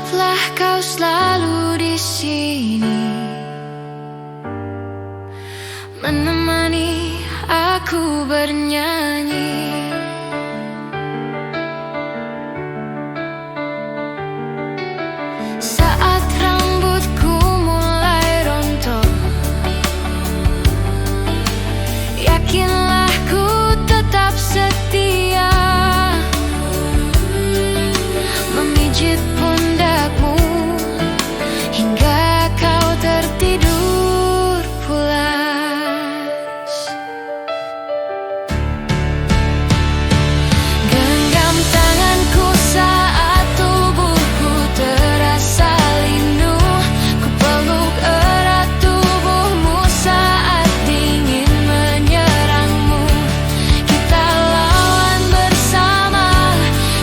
Tetaplah kau selalu di sini, menemani aku bernyanyi. Saat rambutku mulai rontok, yakinlah ku tetap setia, memijit pundakmu hingga kau tertidur pulas. Genggam tanganku saat tubuhku terasa lindung, ku peluk erat tubuhmu saat dingin menyerangmu. Kita lawan bersama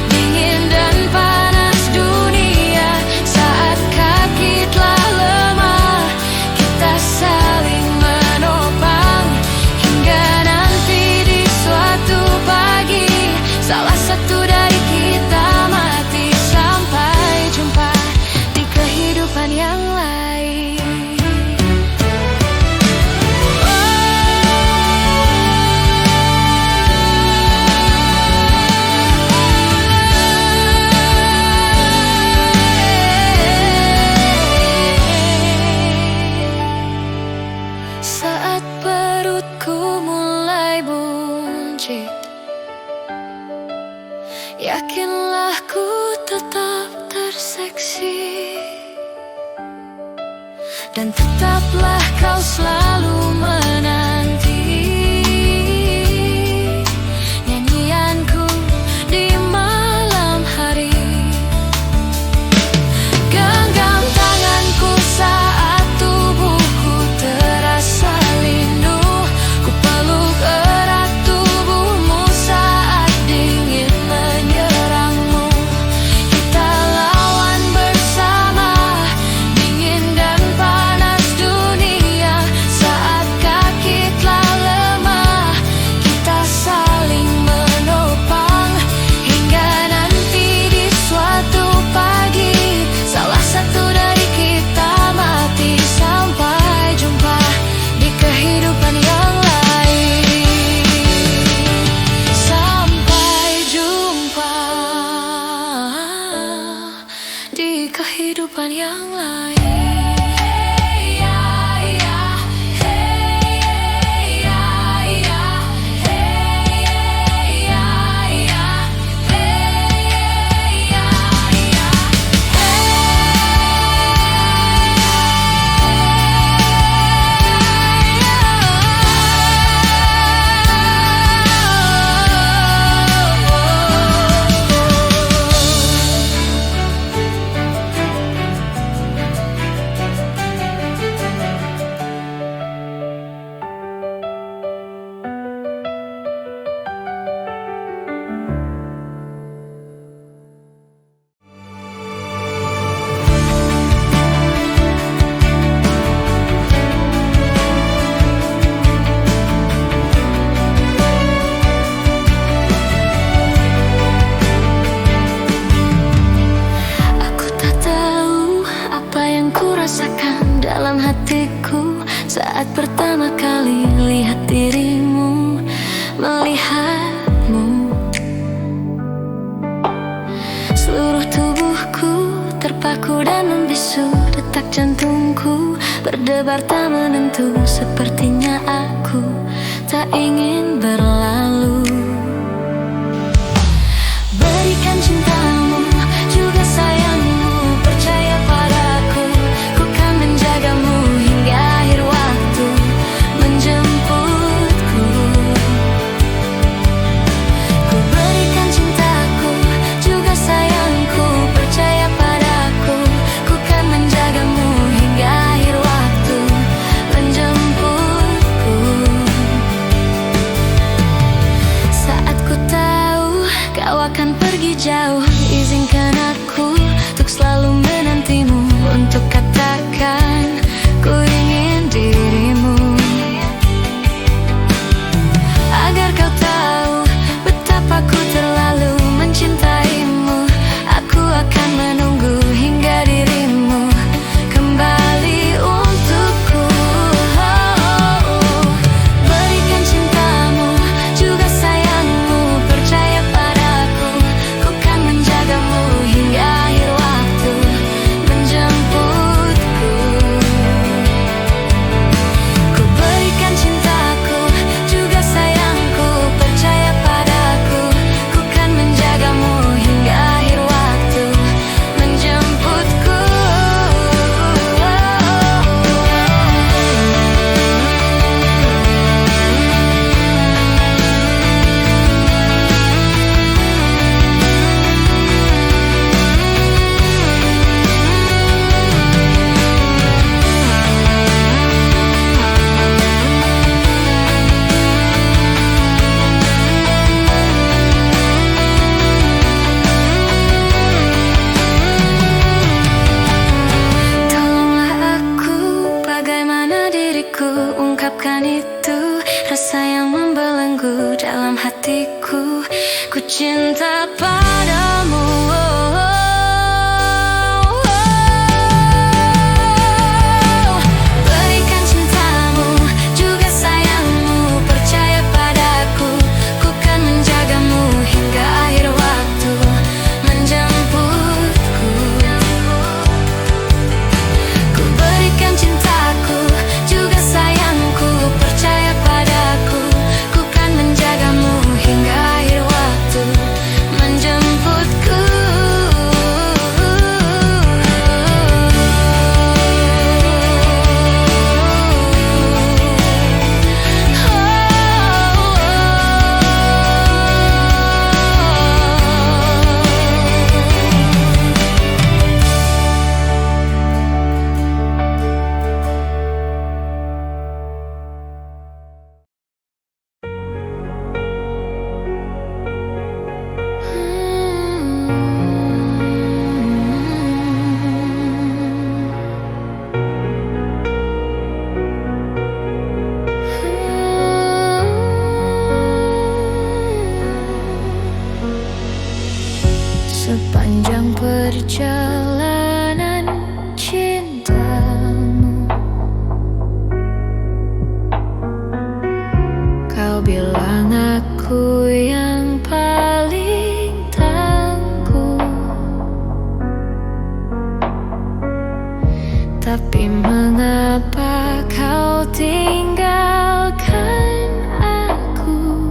dingin dan panas dunia. Saat kaki telah lemah, kita saling menopang hingga nanti di suatu pagi salah satu dari kita mati. Sampai jumpa di kehidupan yang lain. Saat perutku mulai buncit, yakinlah ku tetap terseksi, dan tetaplah kau selalu menanti nyanyianku di malam hari. Genggam tanganku saat tubuhku terasa lindung, ku peluk erat tubuhmu saat dingin menyerangmu. Kita lawan bersama dingin dan panas dunia. Saat kaki telah lemah, kita saling menopang hingga nanti di suatu pagi salah satu dari kita mati. Sampai jumpa di kehidupan yang lain. Sampai jumpa di kehidupan yang lain. Rasakan dalam hatiku saat pertama kali lihat dirimu, melihatmu. Seluruh tubuhku terpaku dan membisu, detak jantungku berdebar tak menentu. Sepertinya aku tak ingin berlalu. Berikan cintamu juga sayangmu, percaya padaku, ku kan menjagamu hingga akhir waktu menjemputku. Ku berikan cintaku juga sayangku, percaya padaku, ku kan menjagamu hingga akhir waktu menjemputku. Saat ku tahu kau akan pergi jauh, izinkan aku untuk selalu menantimu, untuk katakan ku ingin dirimu, agar kau tahu betapa ku terlalu mencintaimu. Aku akan menunggu hingga sepanjang perjalanan cintamu. Kau bilang aku yang paling tangguh, tapi mengapa kau tinggalkan aku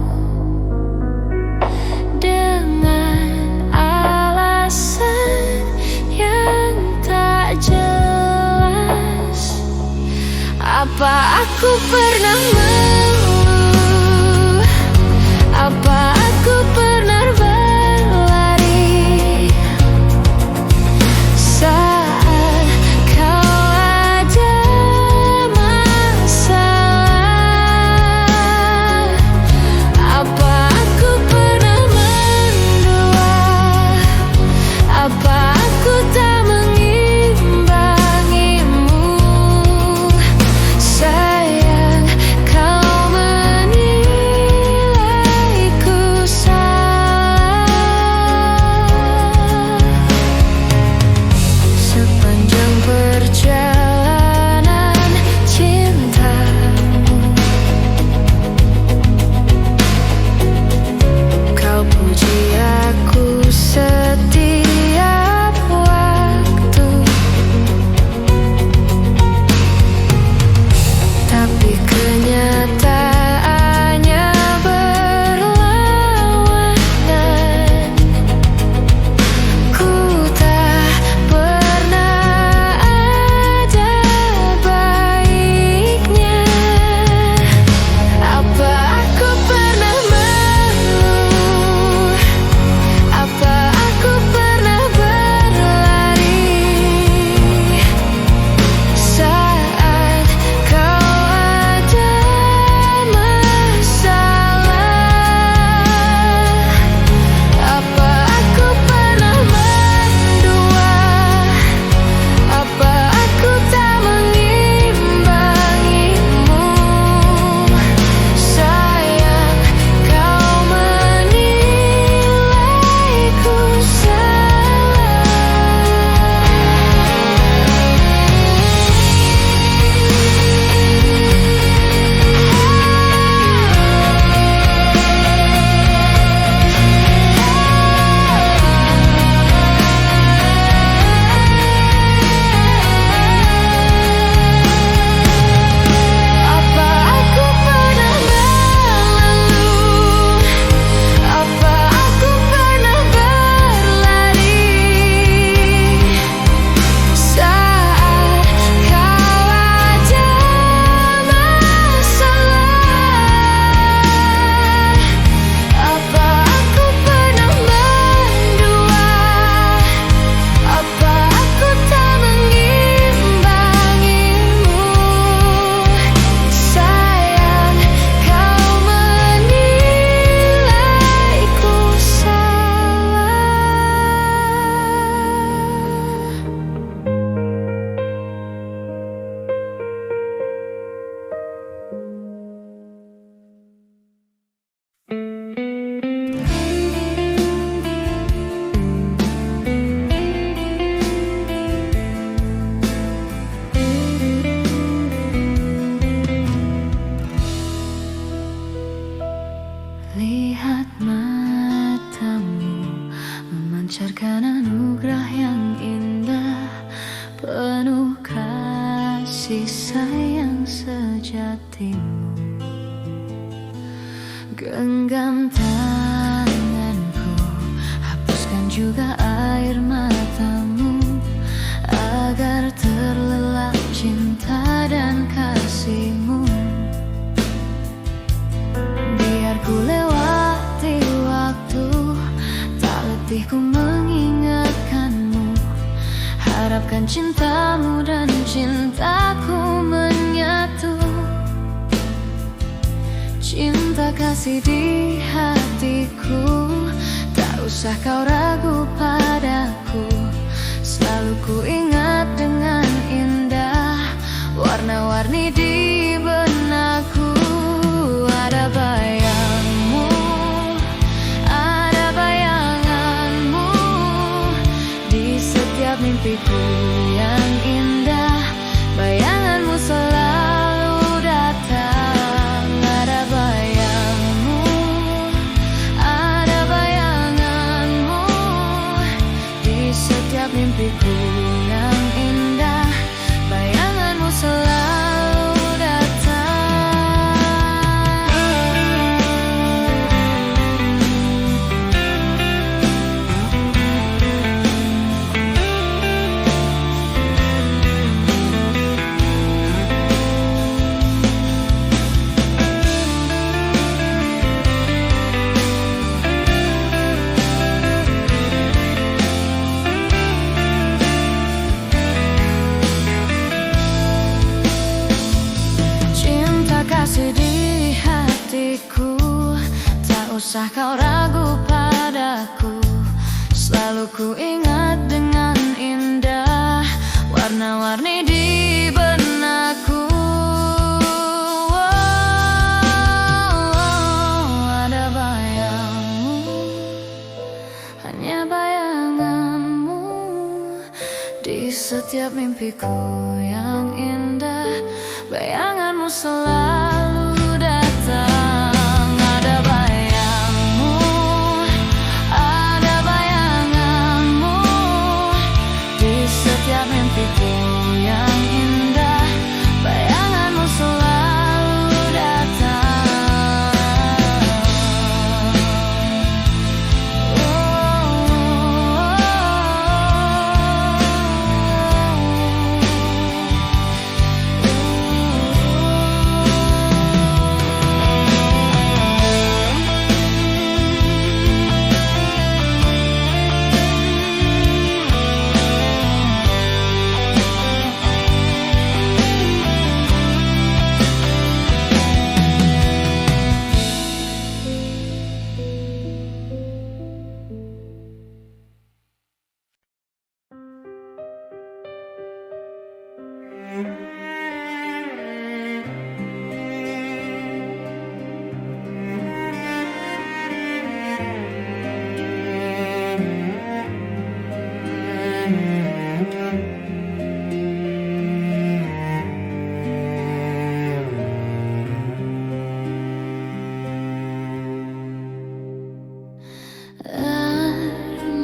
dengan alasan yang tak jelas? Apa aku pernah mengeluh? Apa aku pernah berlari saat kau ada masalah? Apa aku pernah mendua? Apa aku tak mengimbangimu? Sayang, kau menilaiku salah. Sepanjang perjalanan cintamu, kau puji aku setiap waktu, tapi kenyataannya berlawanan. Ku tak pernah ada baiknya. Apa aku pernah mengeluh? Apa aku pernah berlari saat kau ada masalah? Apa aku pernah mendua? Apa aku tak mengimbangimu? Sayang, kau menilaiku salah. Apa aku pernah mengeluh? Apa aku pernah berlari saat kau ada masalah? Apa aku pernah mendua? Apa aku tak mengimbangimu? Sayang, kau menilaiku salah. Lihat matamu memancarkan anugerah yang indah, penuh kasih sayang sejatimu. Genggam tanganku, hapuskan juga air matamu, agar terlelap cinta dan kasihmu. Biar ku lewati waktu, tak letih ku mengingatkanmu. Harapkan cintamu dan cintaku menyatu. Cinta kasih di hatiku, tak usah kau ragu padaku. Selalu ku ingat dengan indah warna-warni di benakku. Ada bayangmu, ada bayanganmu, mimpiku yang indah, bayanganmu selalu datang. Ada bayangmu, ada bayanganmu di setiap mimpiku yang indah, bayanganmu selalu datang. Kasih di hatiku, tak usah kau ragu padaku. Selalu ku ingat dengan indah warna-warni di benakku. Ada bayangmu, hanya bayanganmu di setiap mimpiku yang indah, bayanganmu selalu datang. Ada bayangmu, ada bayanganmu di setiap mimpiku yang indah, bayanganmu selalu datang.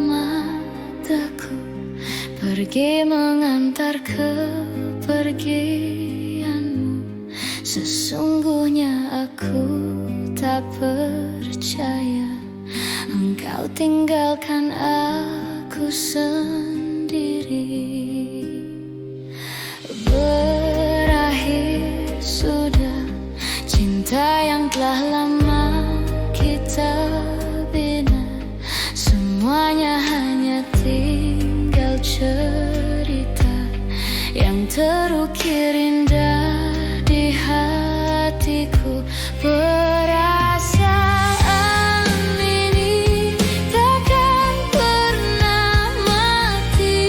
Mataku pergi mengantar kepergianmu. Sesungguhnya aku tak percaya engkau tinggalkan aku sendiri. Berakhir sudah cinta yang telah lama kita bina. Semuanya hanya tinggal cerita yang terukir indah di hatiku. Perasaan ini takkan pernah mati,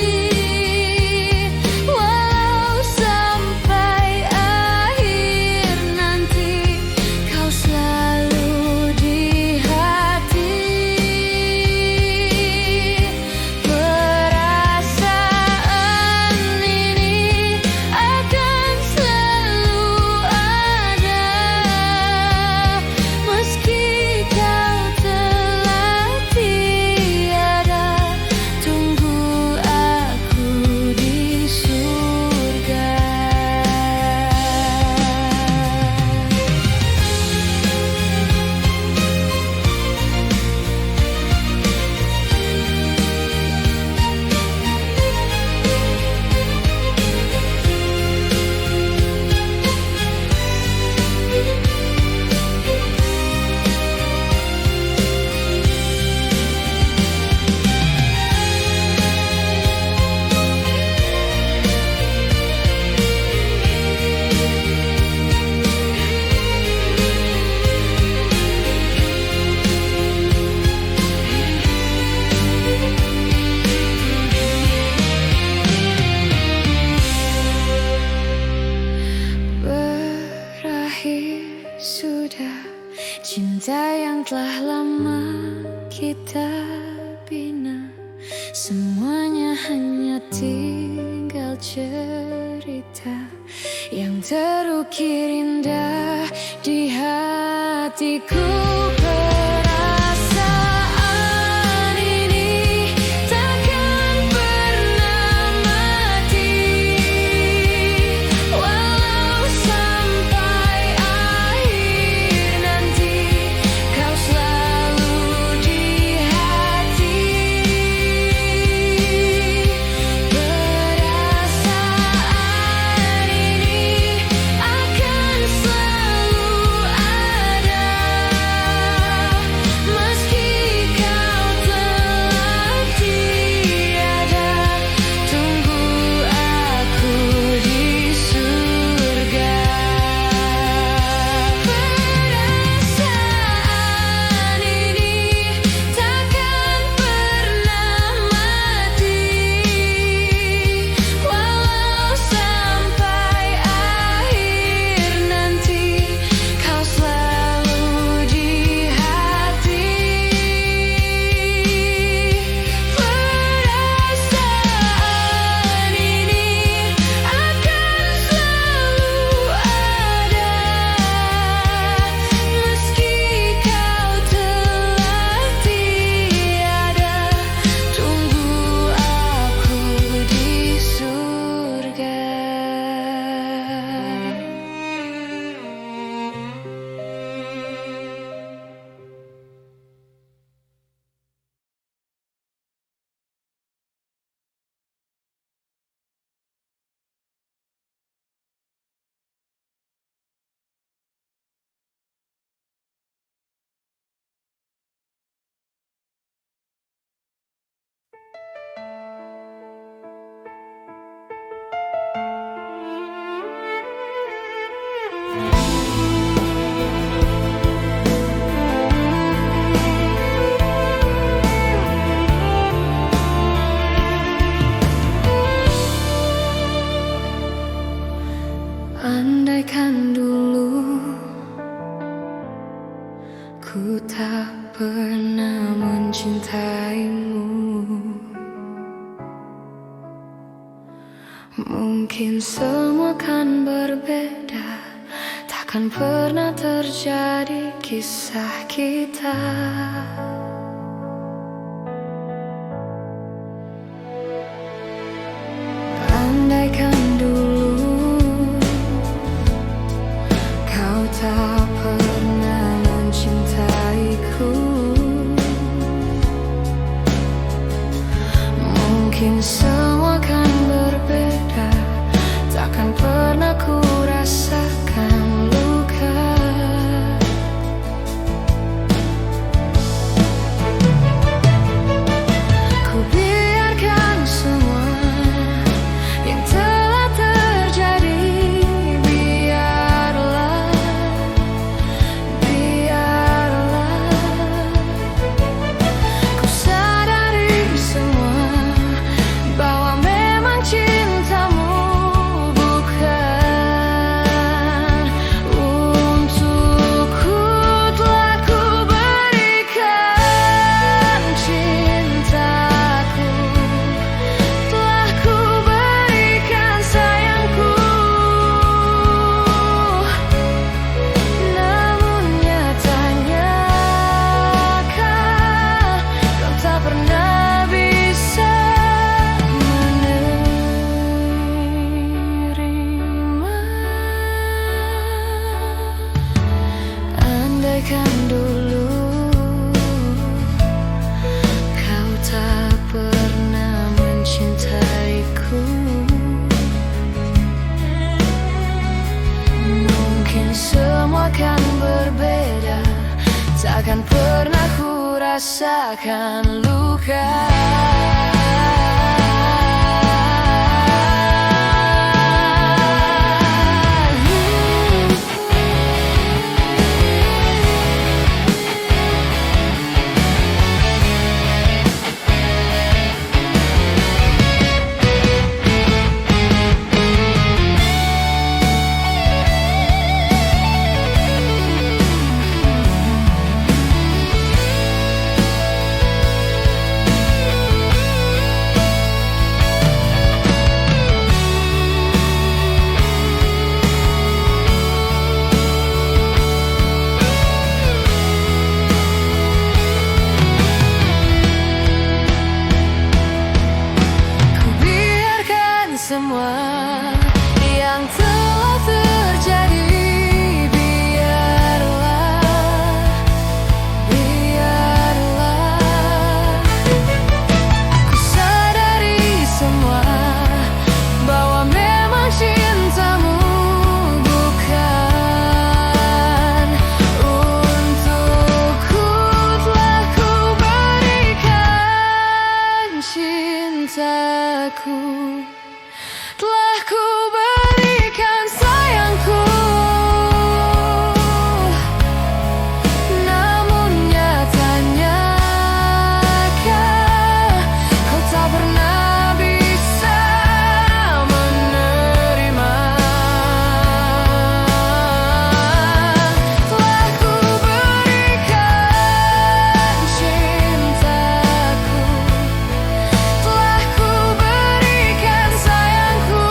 walau sampai akhir nanti kau selalu di hati. Perasaan ini akan selalu ada, meski kau telah tiada. Tunggu aku di surga. Berakhir sudah cinta yang telah lama kita bina. Semuanya hanya tinggal cerita yang terukir indah di hatiku. Perasaan ini takkan pernah mati, walau sampai akhir nanti kau selalu di hati. Perasaan ini akan selalu ada, meski kau telah tiada. Tunggu aku di surga. Perasaan ini takkan pernah mati, walau sampai akhir nanti kau selalu di hati. Perasaan ini akan selalu ada, meski kau telah tiada. Tunggu aku di surga. Andaikan dulu ku tak pernah mencintaimu, mungkin semua kan berbeda, takkan pernah terjadi kisah kita. Andaikan dulu kau tak pernah mencintaiku, mungkin semua kan berbeda, takkan pernah ku rasakan luka. Ku biarkan semua yang telah terjadi, biarlah, biarlah. Ku sadari semua bahwa memang cintamu bukan untukku. Telah ku berikan cintaku, telah ku berikan sayangku, namun nyatanya kau tak pernah bisa menerima. Andaikan dulu kau tak pernah mencintaiku, mungkin semua kan berbeda, takkan pernah ku rasakan luka. cintaku telah ku berikan sayangku, namun nyatanya kau tak pernah bisa menerima. Telah ku berikan cintaku, telah ku berikan sayangku,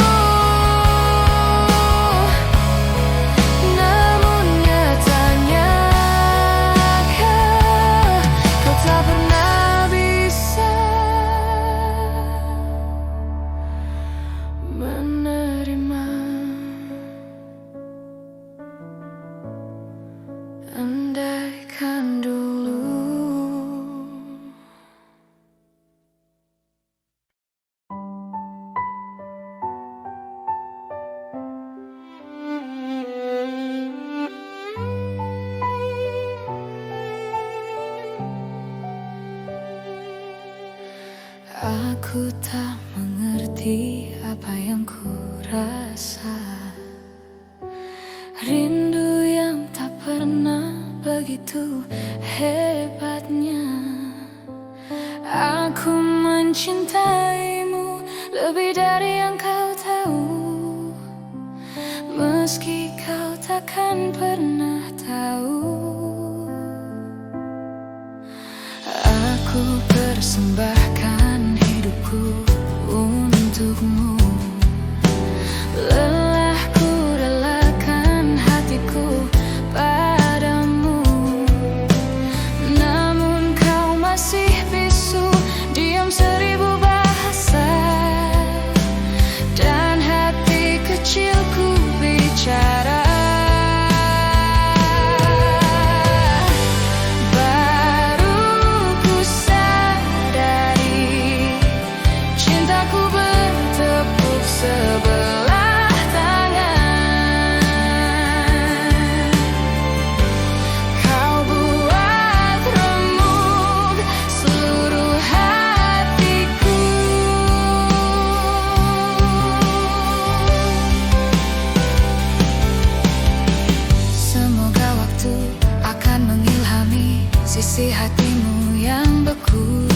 namun nyatanya kau tak pernah bisa menerima. Andaikan dulu aku tak mengerti apa yang ku rasa. Rindu yang tak pernah begitu hebatnya. Aku mencintaimu lebih dari yang kau tahu, meski kau takkan pernah tahu. Aku persembahkan hidupku untukmu, lelahku relakan hatiku padamu, namun kau masih bisu, diam seribu bahasa, dan hati kecilku bicara. Sebelah tangan kau buat remuk seluruh hatiku. Semoga waktu akan mengilhami sisi hatimu yang beku.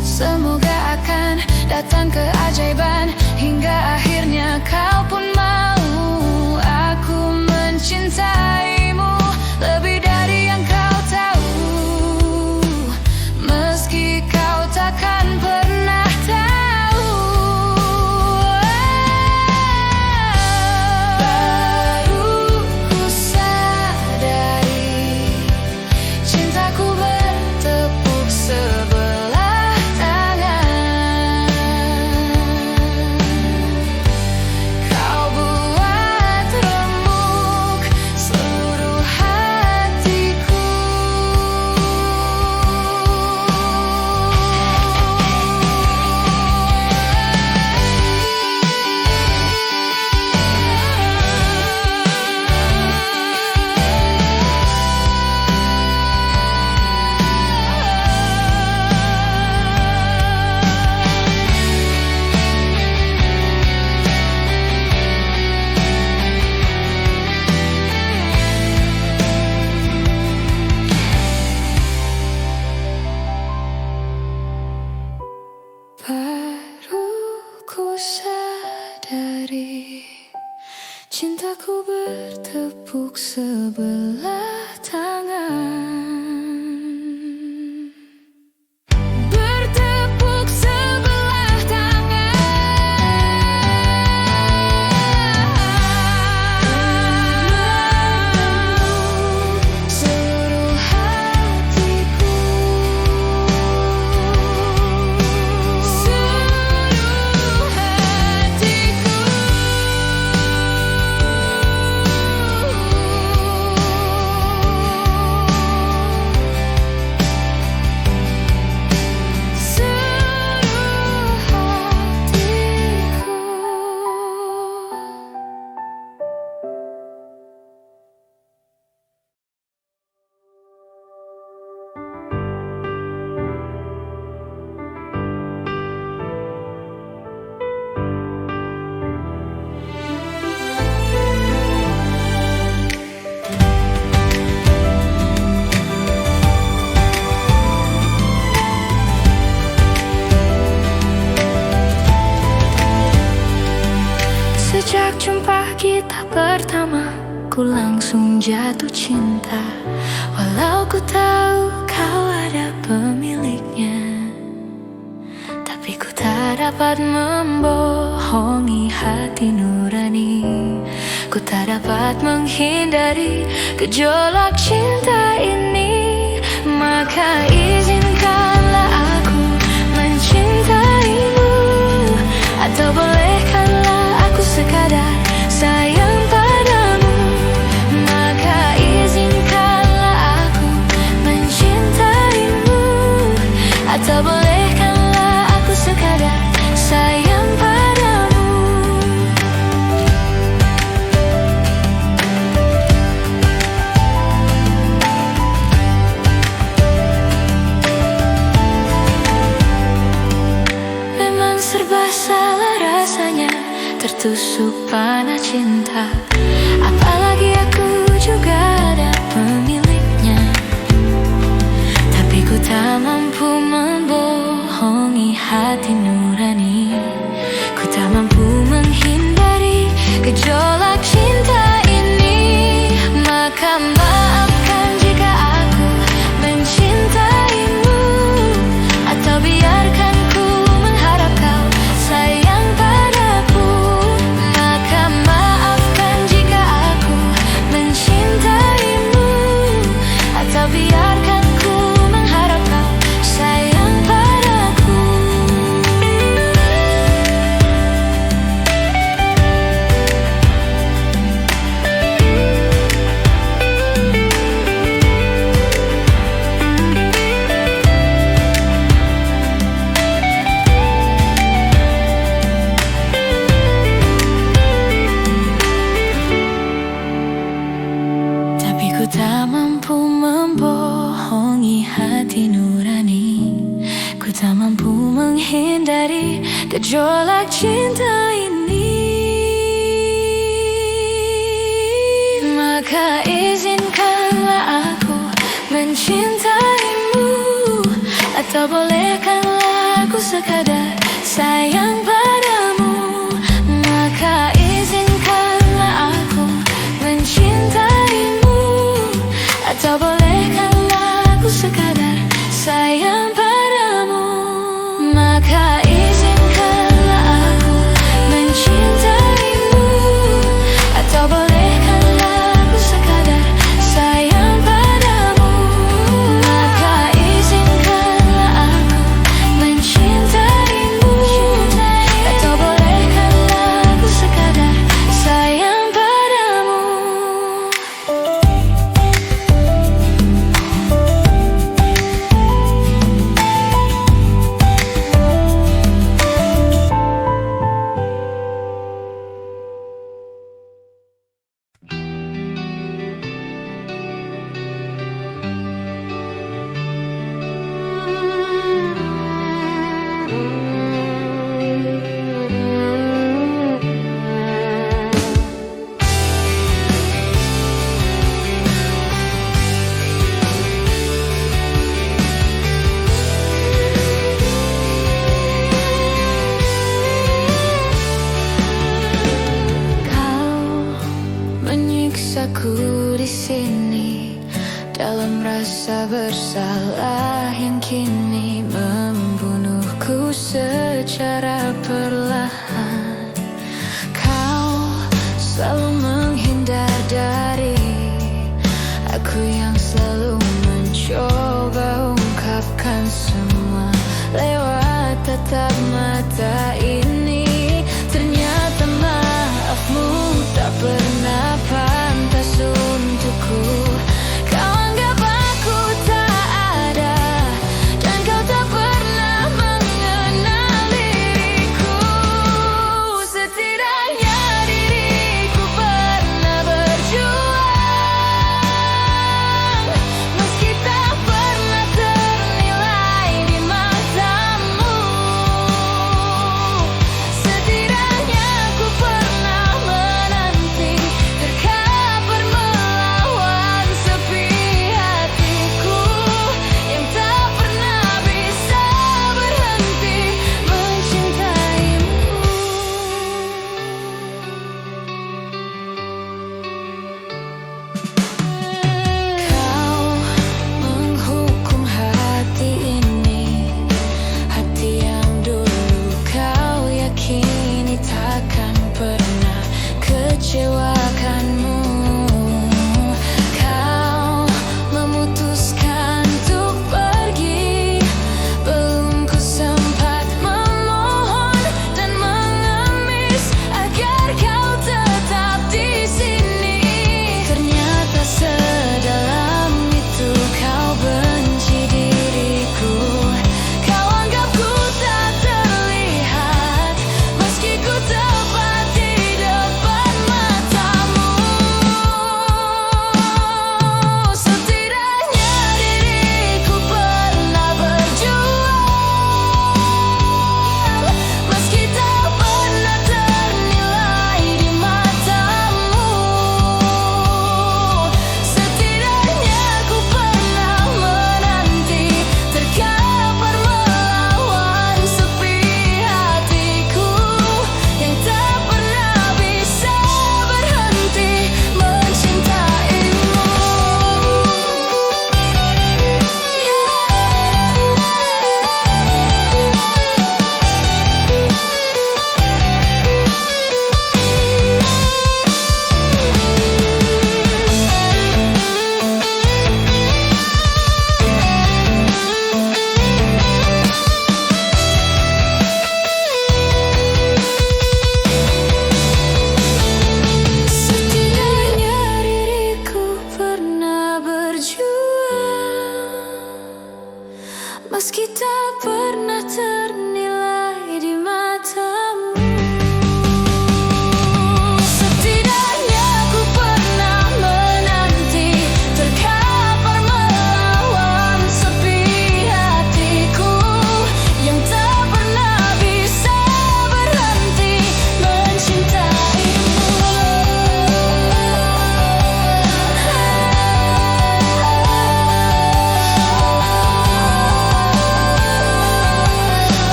Semoga akan datang keajaiban hingga akhirnya kau pun mau. Aku mencintaimu lebih dari yang kau tahu, meski kau takkan pernah tahu. Baru ku sadari cintaku bertepuk sebelah. Baru ku sadari cintaku bertepuk sebelah tangan. Bertepuk sebelah tangan seluruh hatiku. Sejak jumpa kita pertama, ku langsung jatuh cinta. Walau ku tahu kau ada pemiliknya, tapi ku tak dapat membohongi hati nurani. Ku tak dapat menghindari gejolak cinta ini. Maka izinkanlah aku mencintaimu, atau bolehkanlah aku sekadar sayang padamu. Maka izinkanlah aku mencintaimu, atau bolehkanlah aku sekadar sayang padamu. Memang serba salah rasanya tertusuk panah cinta, apalagi aku juga ada pemiliknya. Tapi ku tak mampu membohongi hati nurani. Ku tak mampu menghindari gejolak cinta ini. Maka maafkan jika aku mencintaimu, atau biarkan ku mengharap kau sayang padaku. Maka maafkan jika aku mencintaimu, atau biarkan ku mengharap kau sayang padaku. Tapi ku tak mampu membohongi hati nurani. Ku tak mampu menghindari gejolak cinta ini. Maka izinkanlah aku mencintaimu, atau bolehkanlah aku sekadar sayang padamu. Maka izinkanlah aku mencintaimu, atau bolehkanlah aku sekadar sayang padamu. Maka izinkanlah aku mencintaimu, atau bolehkanlah aku sekadar sayang padamu. Maka izinkanlah aku mencintaimu, atau bolehkanlah aku sekadar sayang padamu. Menyiksaku di sini dalam rasa bersalah yang kini membunuhku secara perlahan. Kau selalu menghindar dari aku yang selalu mencoba ungkapkan semua lewat tatap mata ini. Ternyata maafmu tak pernah pantas untukku. Kau anggap aku tak ada, dan kau tak pernah mengenal diriku. Setidaknya diriku pernah berjuang, meski tak pernah ternilai di matamu.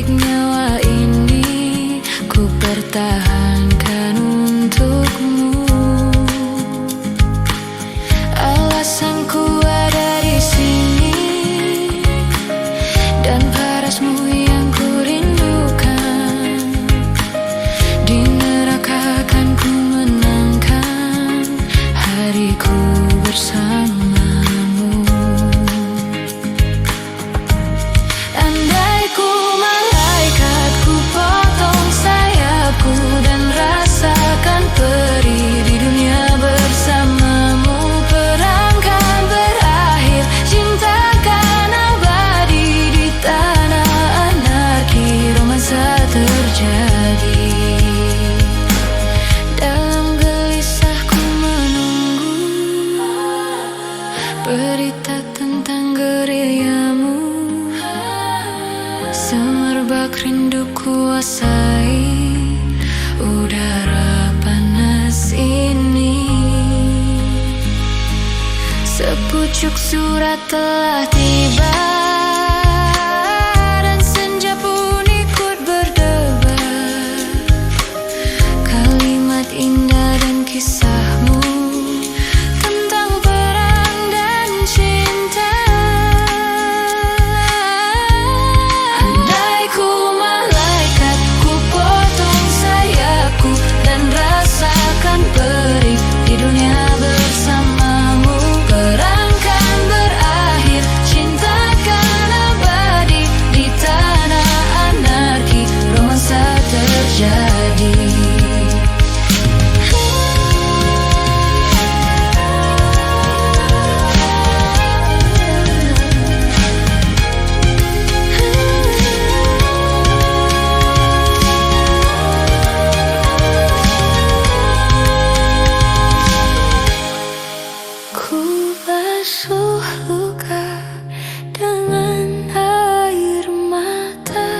Sebalik nyawa ini ku pertahankan untukmu. Alasanku ada di sini dan parasmu yang ku rindukan. Di neraka kan ku menangkan hariku bersamamu. Andai ku malaikat, ku potong sayapku dan rasakan perih di dunia bersamamu. Perang kan berakhir, cinta kan abadi di tanah anarki. Romansa terjadi. Dalam gelisahku menunggu berita tentang gerilyamu. Semerbak rindu kuasai udara panas ini. Sepucuk surat telah tiba dan senja pun ikut berdebar. Kalimat indah dan kisahmu tentang perang dan cinta. Andai ku malaikat, ku potong sayapku dan rasakan perih di dunia bersamamu. Perang kan berakhir, cinta kan abadi di tanah anarki. Romansa terjadi. Ku basuh luka dengan air mata.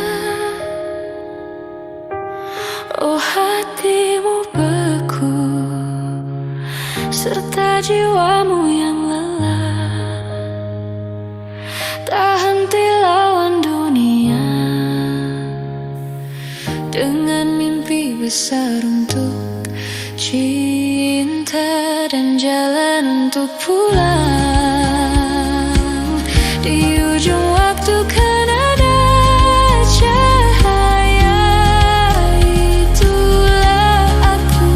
Oh, hatimu beku serta jiwamu yang lelah. Tak henti lawan dunia dengan mimpi besar untuk cinta dan jalan untuk pulang. Di ujung waktu kan ada cahaya, itulah aku.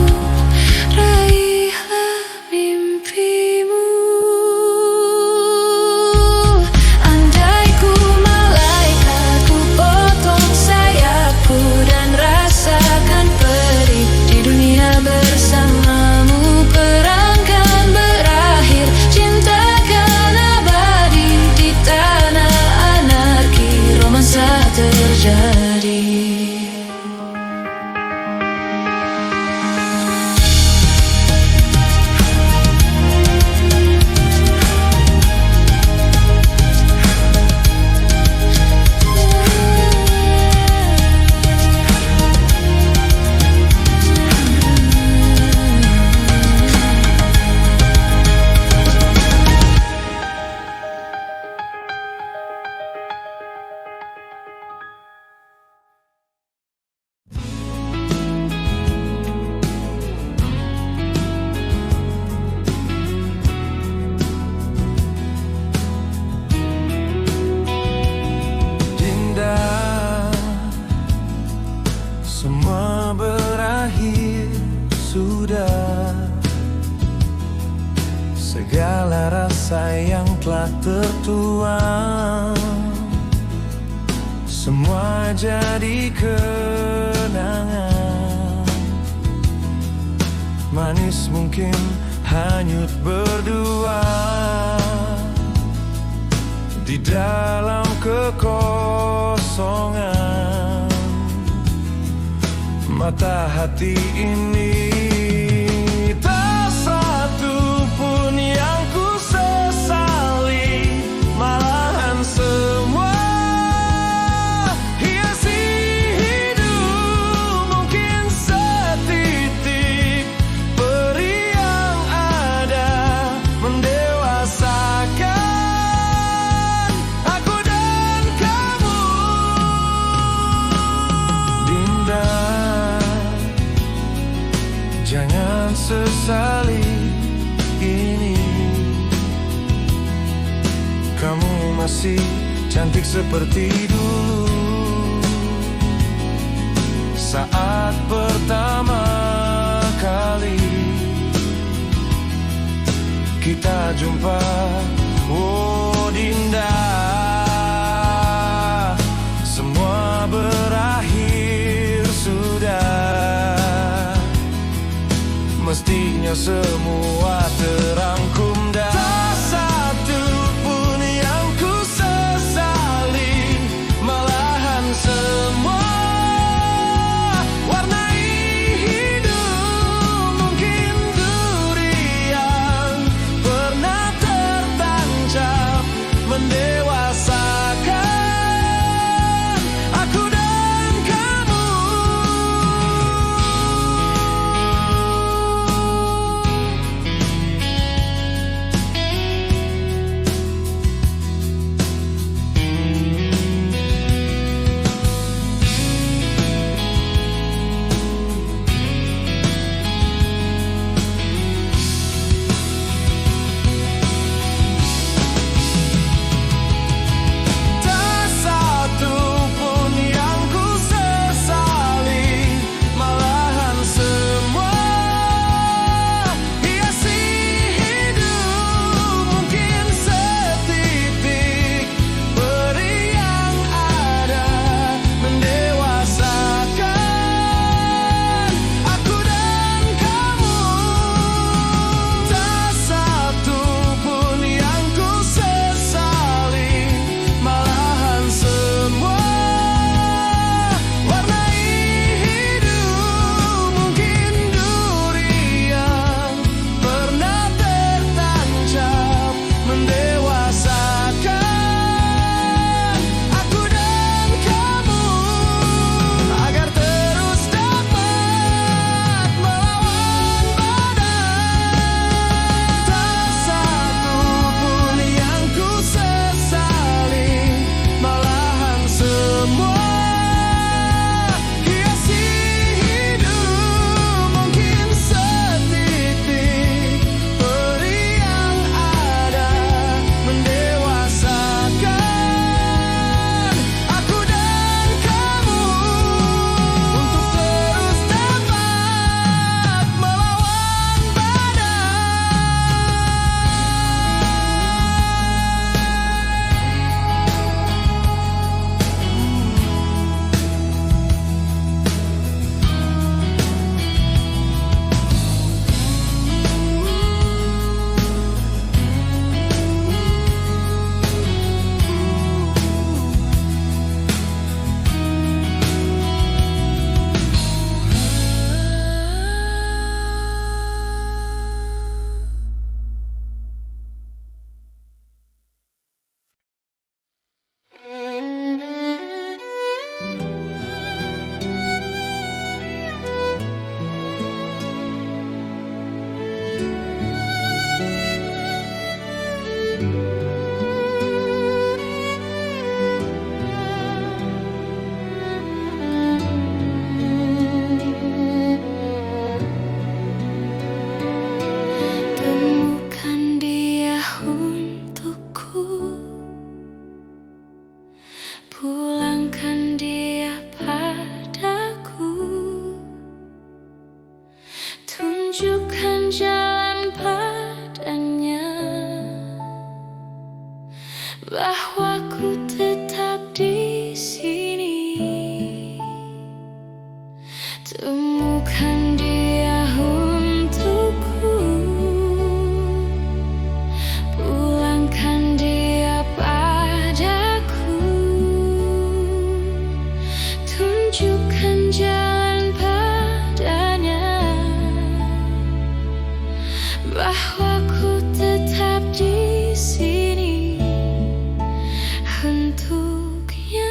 Raihlah mimpimu. Andai ku malaikat, ku potong sayapku dan rasakan perih di dunia bersamamu. Perang kan berakhir, cinta kan abadi di tanah anarki. Romansa terjadi. Dinda, semua berakhir sudah. Segala rasa yang telah tertuang, semua jadi kenangan. Manis mungkin hanyut berdua di dalam kekosongan mata hati ini. Tak satu pun yang ku sesali, malahan semua hiasi hidup. Mungkin setitik peri yang ada mendewasakan aku dan kamu. masih cantik seperti dulu. Saat pertama kali kita jumpa, oh Dinda, semua berakhir sudah. Mestinya semua terangkum dan tak satu pun yang ku sesali, malahan semua warnai hidup. Mungkin durian pernah tertancap mendewasakan aku dan kamu. Tak satu pun yang ku sesali, malahan semua hiasi hidup. Mungkin setitik peri yang ada mendewasakan aku dan kamu. Tak satu pun yang ku sesali, malahan semua warnai hidup. Mungkin durian pernah tertancap mendewasakan aku dan kamu, agar terus dapat melawan badai. Tak satu pun yang ku sesali, malahan semua hiasi hidup. Mungkin setitik peri yang ada mendewasakan aku dan kamu, untuk terus dapat melawan temukan dia untukku, pulangkan dia padaku, tunjukkan jalan padanya, bahwa ku tetap di sini. Temukan dia untukku, pulangkan dia padaku, tunjukkan jalan padanya, bahwa ku tetap di sini untuknya.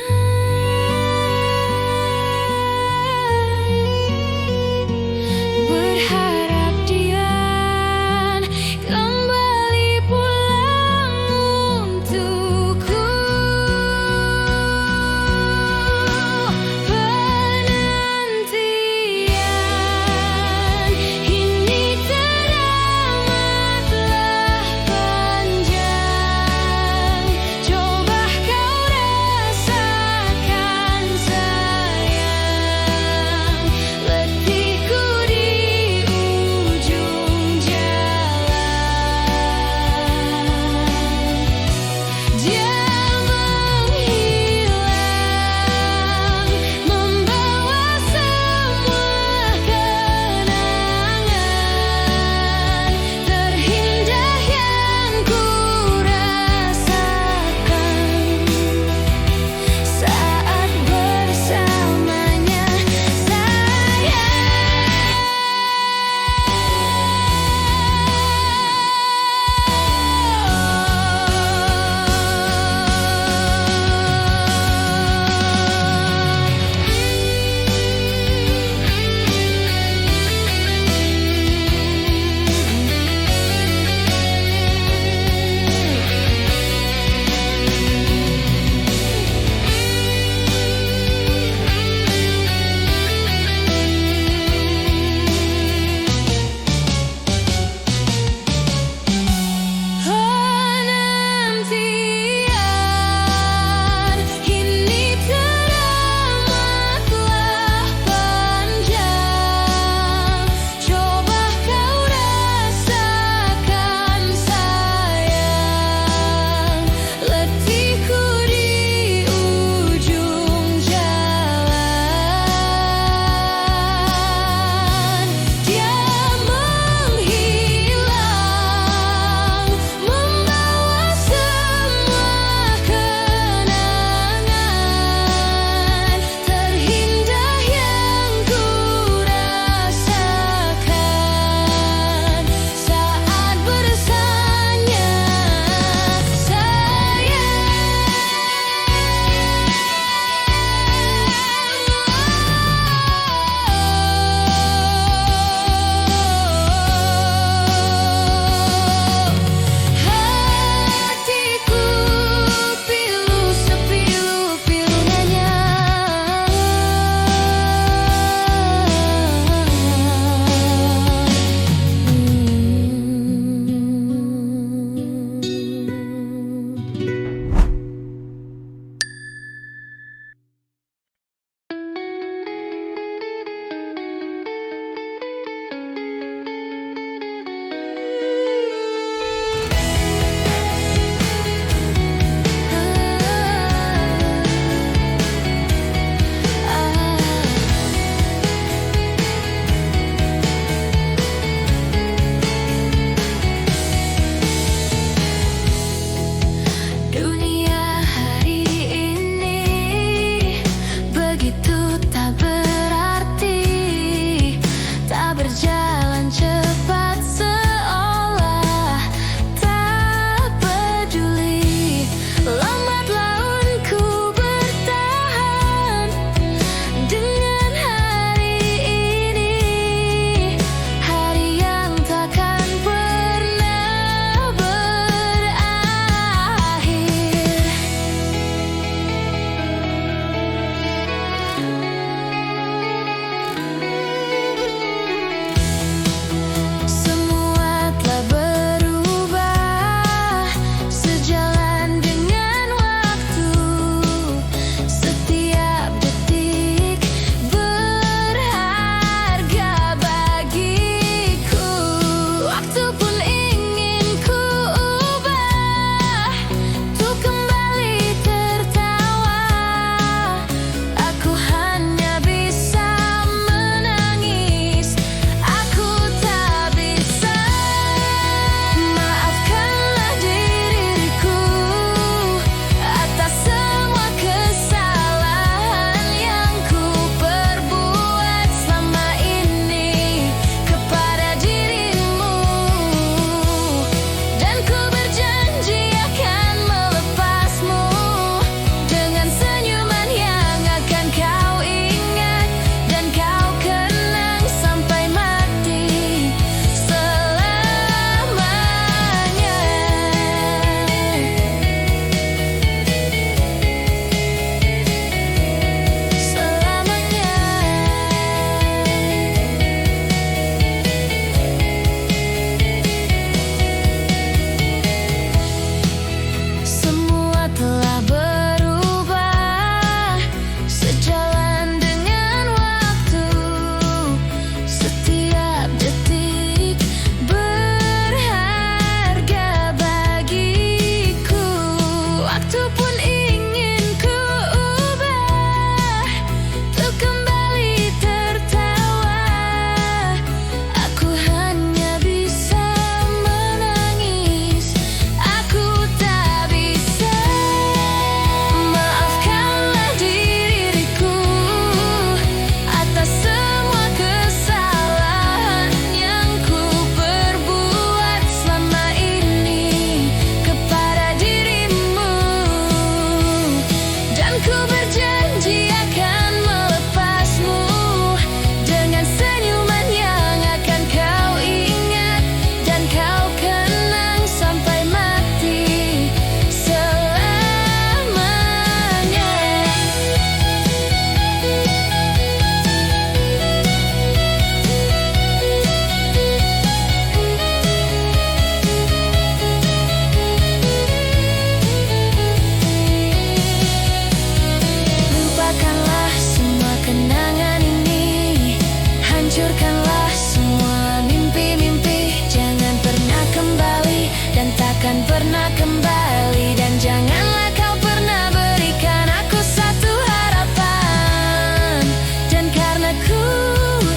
takkan pernah kembali. Dan janganlah kau pernah berikan aku satu harapan. Dan karena ku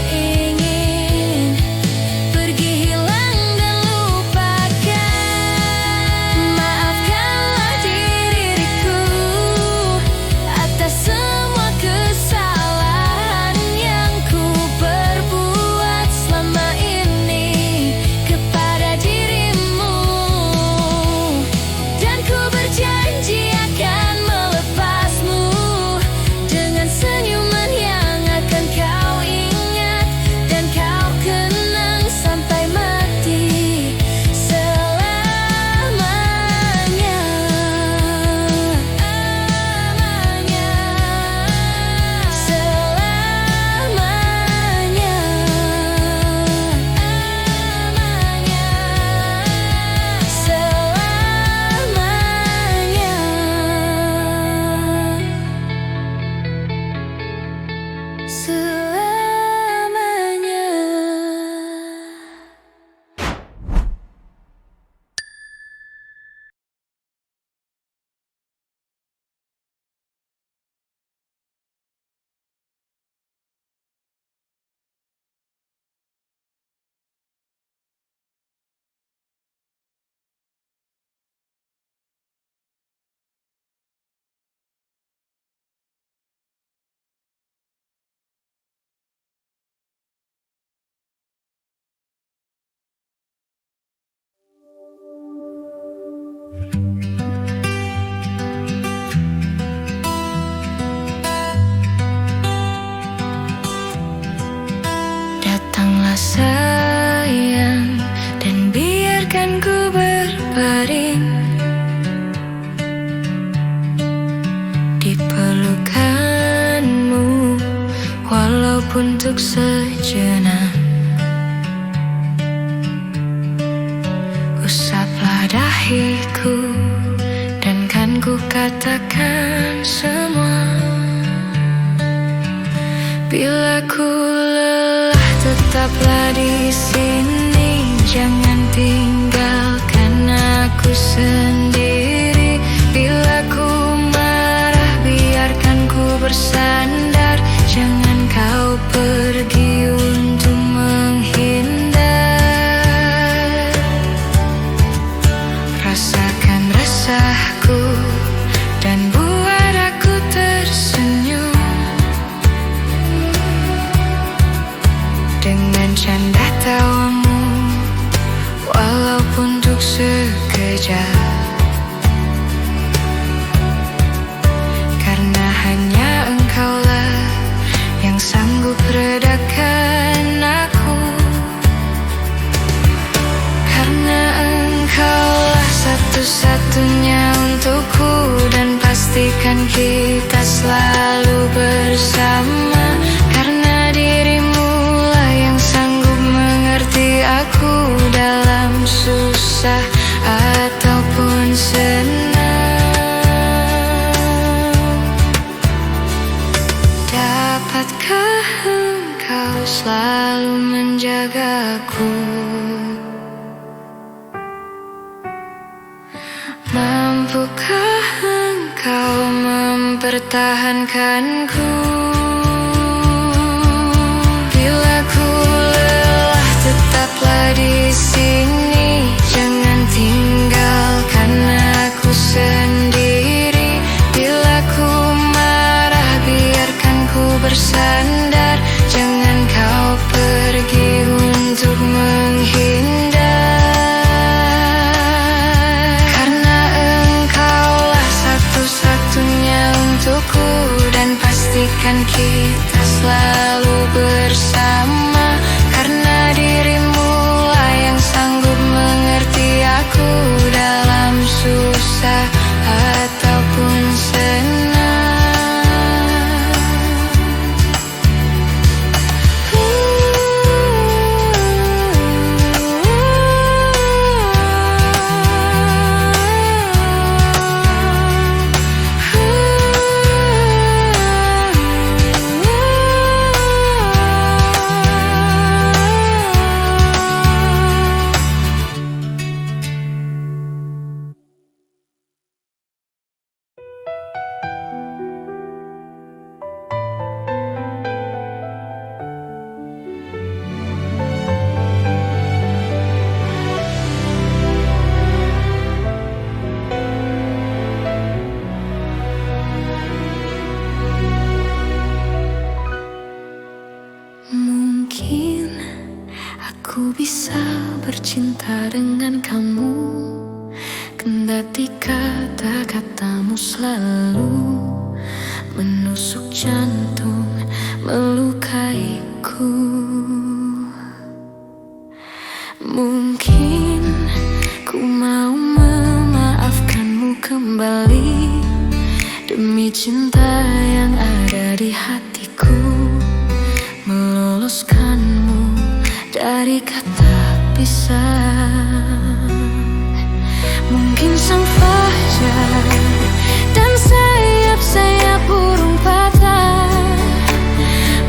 ingin pergi hilang dan lupakan, maafkanlah diriku atas semua kesalahan yang ku perbuat selama ini kepada dirimu. Dan ku berjanji akan melepasmu dengan senyuman yang akan kau ingat dan kau kenang sampai mati selamanya. Datanglah sayang dan biarkan ku berbaring di pelukanmu, walaupun untuk sejenak. Usaplah dahiku dan kan ku katakan semua. Bila ku lelah, tetaplah di sini. Jangan tinggalkan aku sendiri. Bila ku marah, biarkan ku bersandar. Jangan kau pergi untuk menghindar. Rasakan resahku dan buat aku tersenyum dengan canda tawamu, walaupun untuk sekejap. Karena hanya engkaulah yang sanggup redakan aku. Karena engkaulah satu-satunya untukku, dan pastikan kita selalu bersama. Karena dirimu lah yang sanggup mengerti aku dalam susah ataupun senang. Dapatkah engkau selalu menjagaku? Mampukah engkau mempertahankanku? Bila ku lelah, tetaplah di sini. Jangan tinggalkan aku sendiri. Bila ku marah, biarkan ku bersandar. Jangan kau pergi untuk menghindar. Satu-satunya untukku, dan pastikan Ku bisa bercinta dengan kamu, kendati kata-katamu selalu menusuk jantung, melukaiku. Mungkin ku mau memaafkanmu kembali demi cinta yang ada di hatiku, meloloskanmu dari kata pisah. Mungkin sang fajar dan sayap-sayap burung patah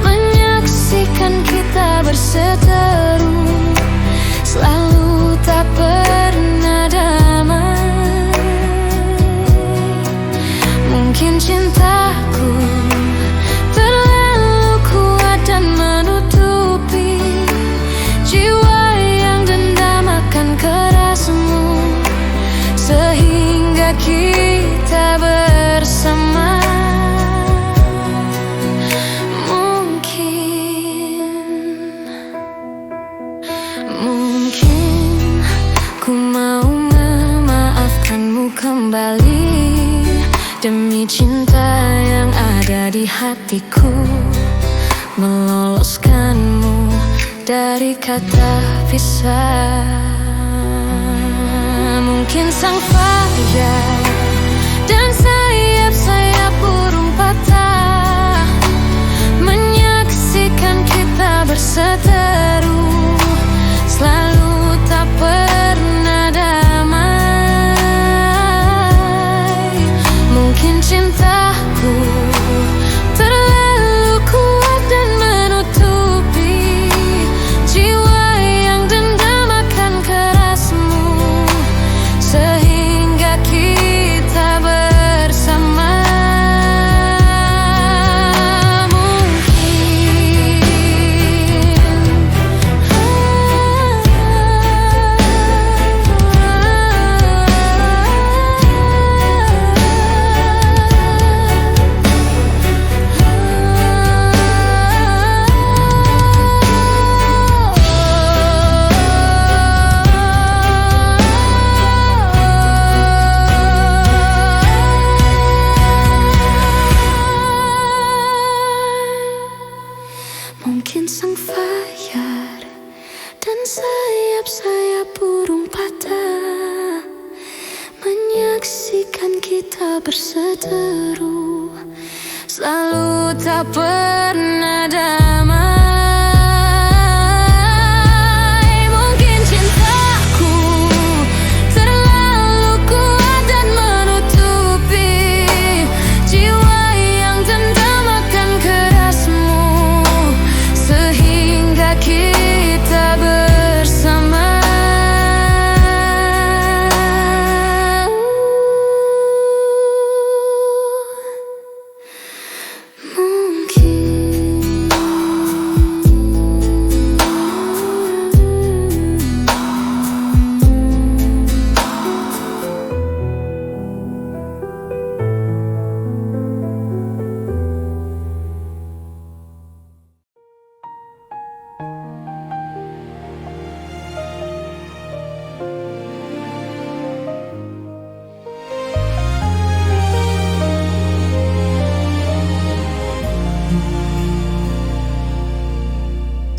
menyaksikan kita berseteru, selalu tak pernah damai. Mungkin cintaku terlalu kuat dan menutupi jiwa yang dendam akan kerasmu, sehingga kita bersama. Mungkin ku mau memaafkanmu kembali demi cinta yang ada di hatiku, meloloskanmu dari kata pisah. Mungkin sang fajar dan sayap-sayap burung patah menyaksikan kita berseteru, selalu tak pernah damai. Mungkin cintaku terlalu kuat dan menutupi jiwa yang dendam akan kerasmu, sehingga kita bersama. Mungkin sang fajar dan sayap-sayap burung patah menyaksikan kita berseteru, selalu tak pernah damai. Mungkin cintaku terlalu kuat dan menutupi jiwa yang dendam akan kerasmu, sehingga kita bersama.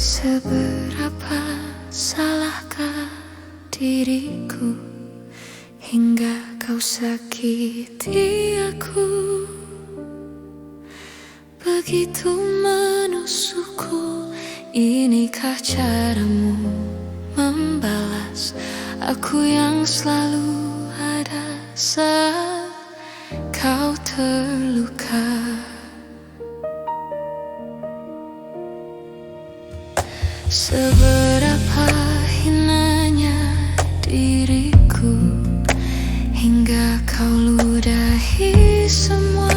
Seberapa salahkah diriku hingga kau sakiti aku, begitu menusukku. Inikah caramu membalas aku yang selalu ada saat kau terluka? Seberapa hinanya diriku hingga kau ludahi semua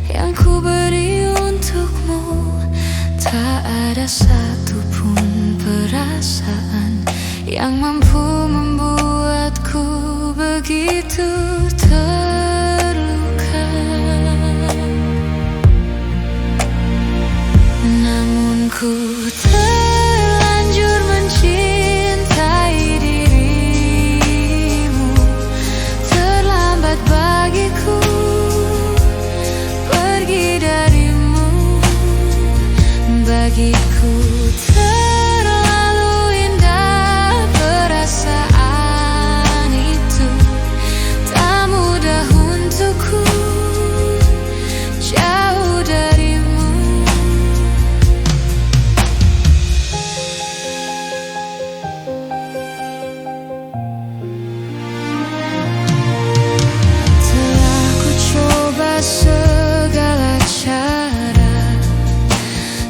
yang ku beri untukmu. Tak ada satupun perasaan yang mampu membuatku begitu terluka. Namun ku bagiku terlalu indah perasaan itu. Tak mudah untukku jauh darimu. Telah ku coba segala cara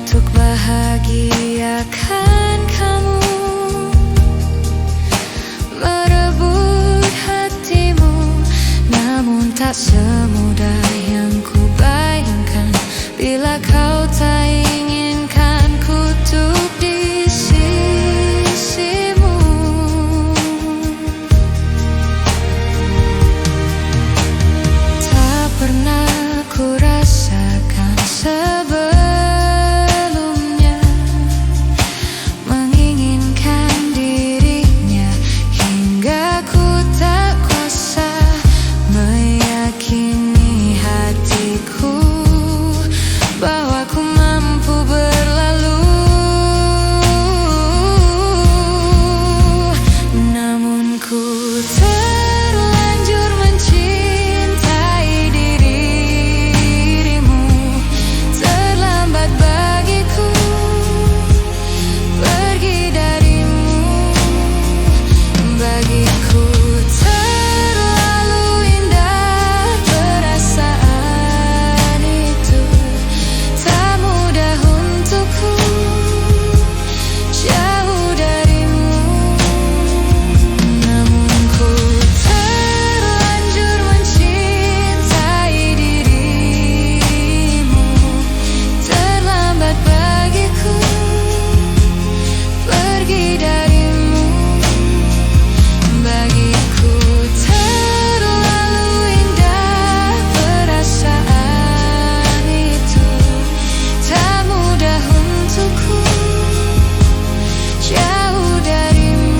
untuk bahagiakan kamu, merebut hatimu, namun tak semudah yang ku bayangkan. Bila kau tak inginkan ku untuk di sisimu, tak pernah ku rasakan sebelumnya menginginkan dirinya, hingga ku tak kuasa meyakini hatiku bahwa ku mampu berlalu. Namun ku terlanjur mencintai dirimu. Terlambat bagiku pergi darimu. Bagiku terlalu indah perasaan itu. Tak mudah untukku jauh darimu. Namun ku terlanjur mencintai dirimu. Terlambat bagiku pergi darimu. Bagiku terlalu indah perasaan itu. Tak mudah untukku jauh darimu.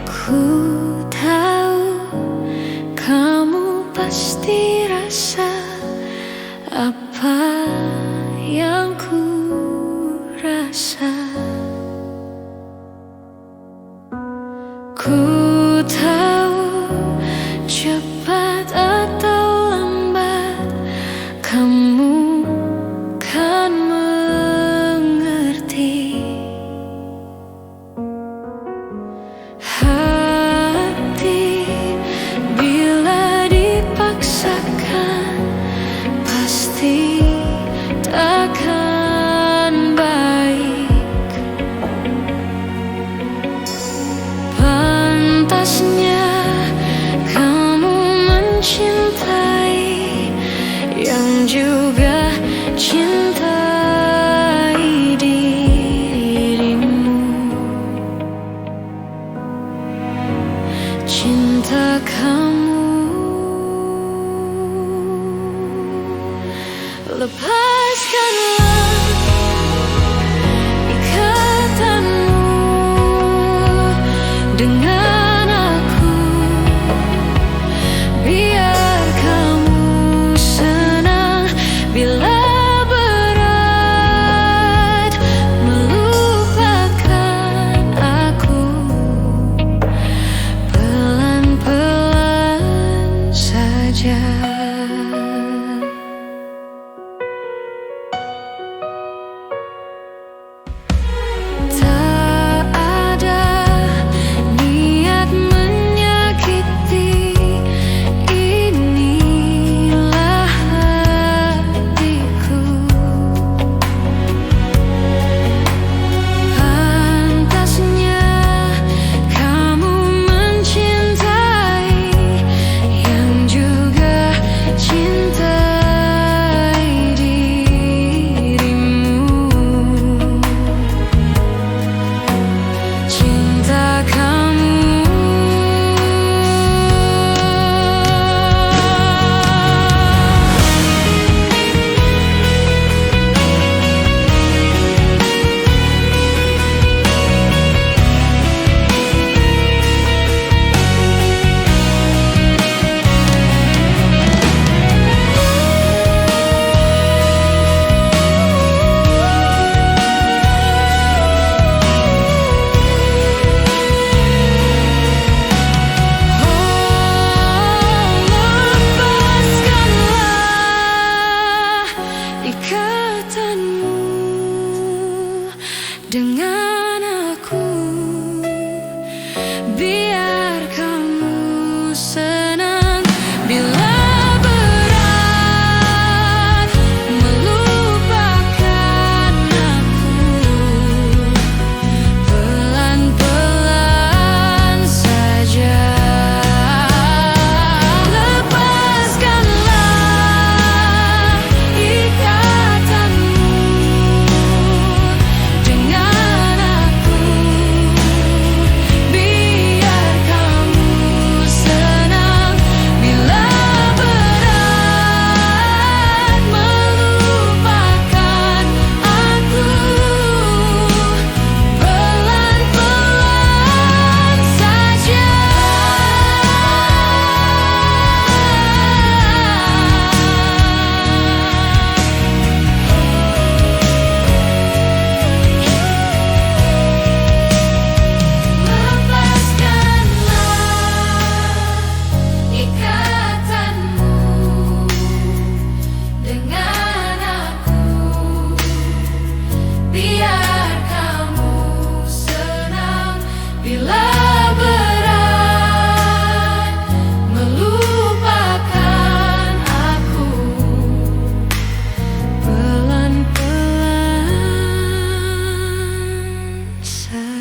Ku tahu kamu pasti rasa apa yang ku rasa. Ku tahu cepat atau lambat kamu kan mengerti. Hati bila dipaksakan pasti takkan baik.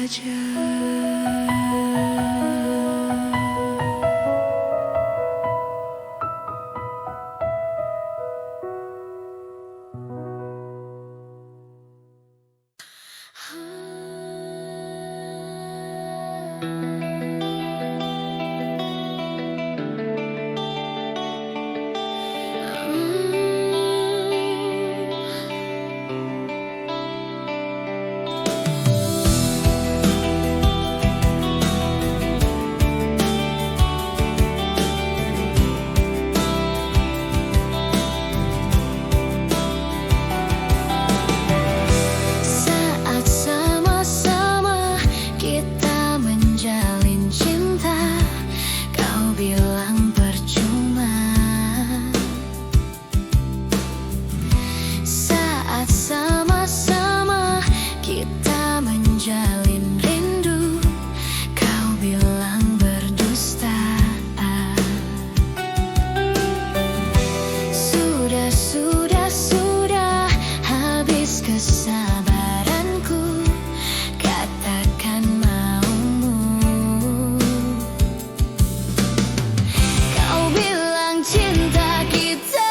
saja. Saat sama-sama kita menjalin cinta, kau bilang percuma. Saat sama-sama kita menjalin rindu, kau bilang berdusta. Sudah, habis kesabaranku, katakan maumu. Kau bilang cinta kita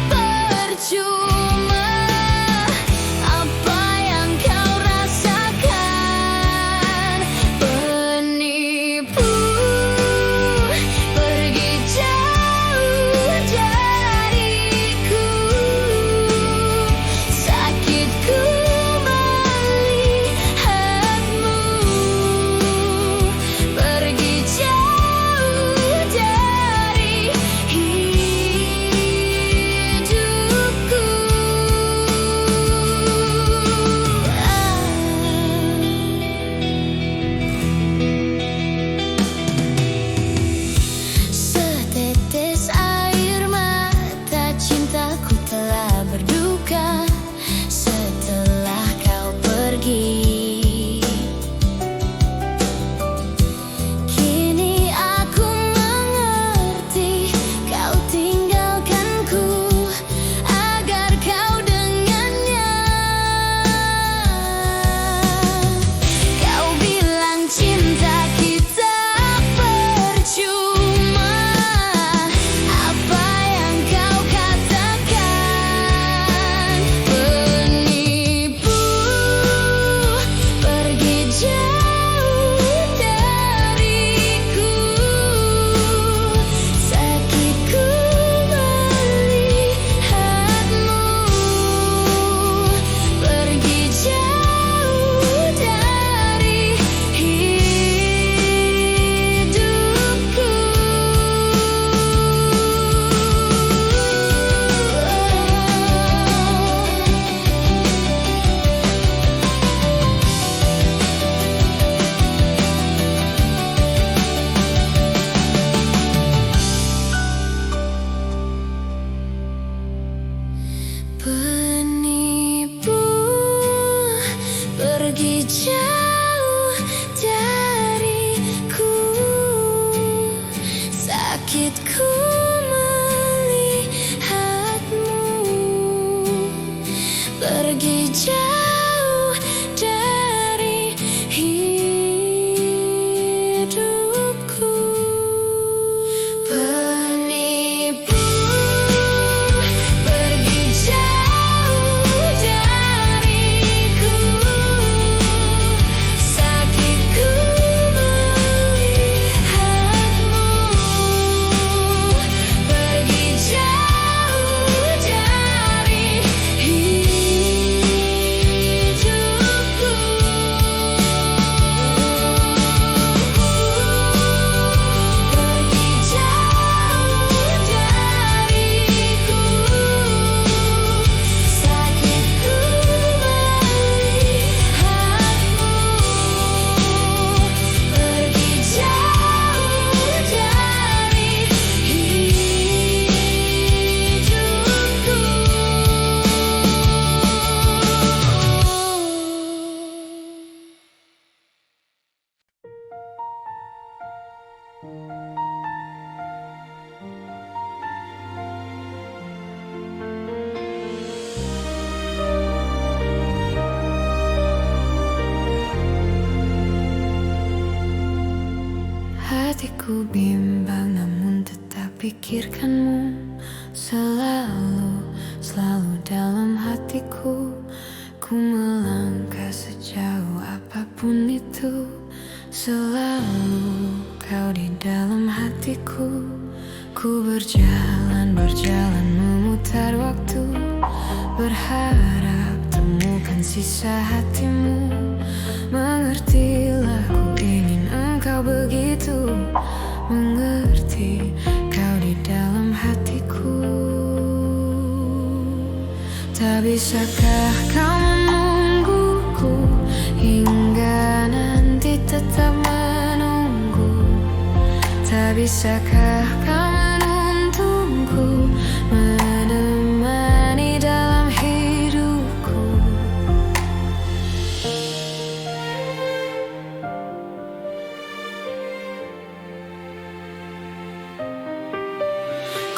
percuma. Apa yang kau rasakan? Penipu, pergi jauh dariku. Sakitku melihatmu pergi jauh dari hidupku. Setetes air mata cintaku telah berduka setelah kau pergi. Kini aku mengerti kau tinggalkanku agar kau dengannya. Kau bilang cinta kita percuma. Apa yang kau katakan? Penipu, pergi jauh dariku. Sakitku melihatmu pergi jauh dari hidupku. Penipu, pergi jauh dariku. Sakitku melihatmu pergi jauh dari hidupku. Penipu, pergi jauh dariku. Sakitku melihatmu hatiku bimbang, namun tetap pikirkanmu selalu, selalu dalam hatiku. Ku melangkah sejauh apapun itu, selalu kau di dalam hatiku. Ku berjalan, berjalan memutar waktu, berharap temukan sisa hatimu. Mengertilah, ku ingin engkau begitu mengerti, kau di dalam hatiku. Tak bisakah kau menungguku hingga nanti tetap menunggu? Tak bisakah kau menuntunku, menemani dalam hidupku?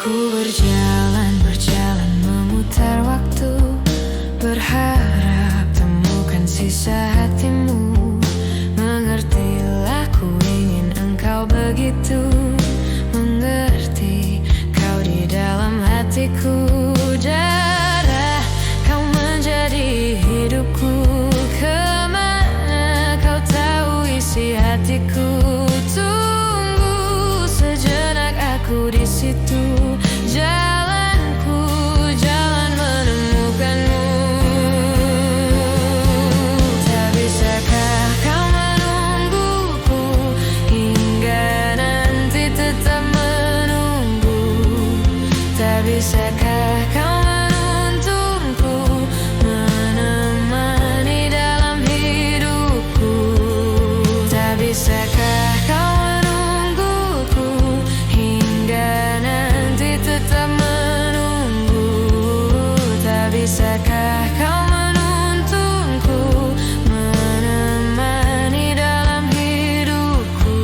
Ku berjalan, berjalan memutar waktu, berharap temukan sisa hatimu. Mengertilah, ku ingin engkau begitu mengerti, kau di dalam hatiku. Darah kau menjadi hidupku, kemana kau tahu isi hatiku. Tunggu sejenak, aku di situ. Jalanku, jalan menemukanmu. Tak bisakah kau menungguku hingga nanti tetap menunggu? Tak bisakah kau menuntunku, menemani dalam hidupku? Tak bisakah kau menungguku hingga nanti tetap menunggu? Tak bisakah kau menuntunku, menemani dalam hidupku?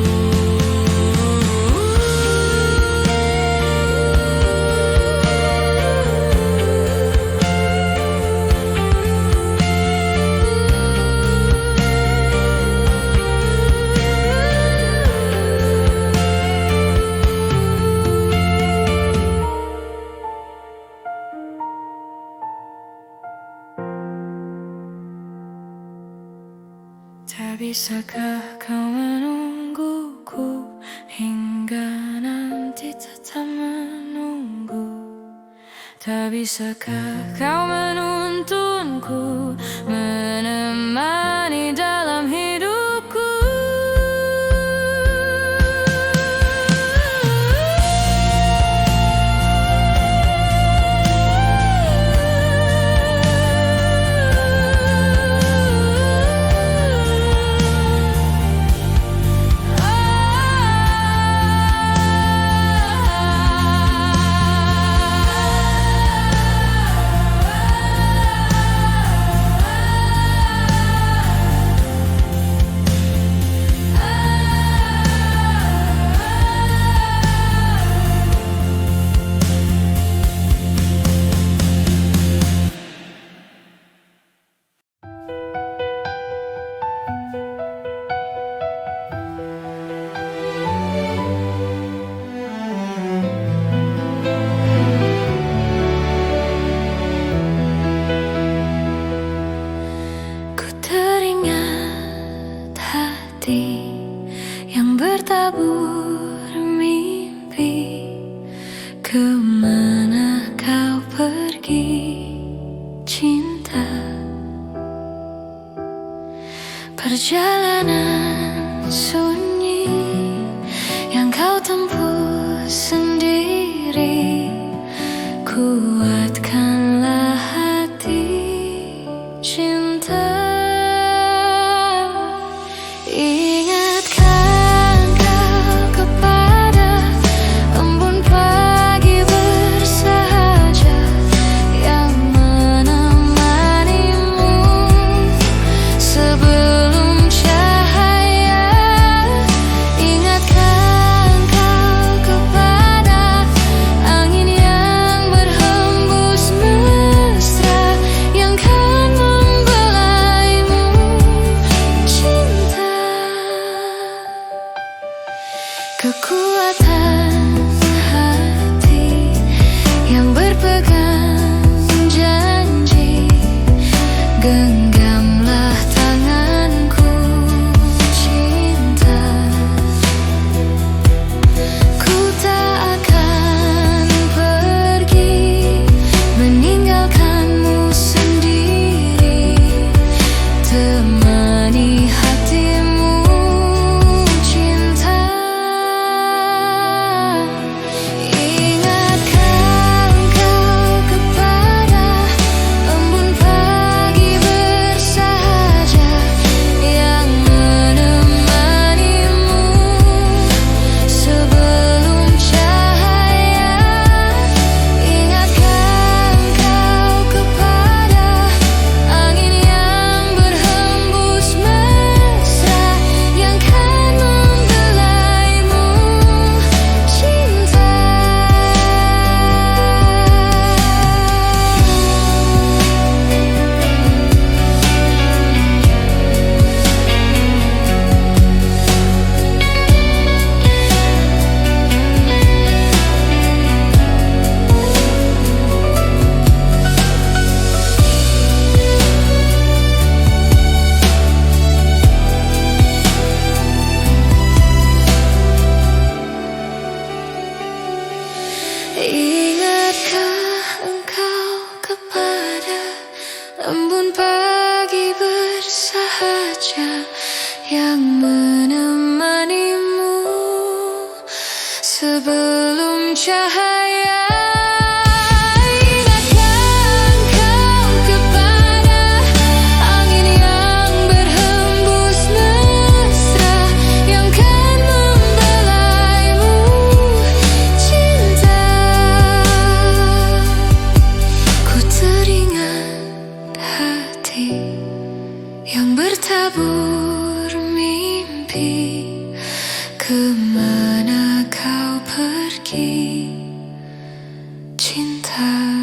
Tak bisakah kau menungguku hingga nanti tetap menunggu? Tak bisakah kau menuntunku, menemani dalam hidupku? Yang bertabur mimpi, kemana kau pergi cinta? Perjalanan sunyi yang kau tempuh sendiri, kuatkanlah hati cinta. Sebelum Kekuatan hati yang berpegang janji, genggamlah tanganku cinta. Ku tak akan pergi meninggalkanmu sendiri, temani hatimu cinta. Ingatkan kau kepada embun pagi bersahaja yang menemanimu sebelum cahaya. Ingatkan kau kepada angin yang berhembus mesra yang kan membelaimu cinta. Ingatkah engkau kepada embun pagi bersahaja yang menemanimu sebelum cahaya. Ingatkah engkau kepada angin yang berhembus mesra yang kan membelaimu cinta. Ku teringat hati yang bertabur mimpi, kemana kau pergi cinta.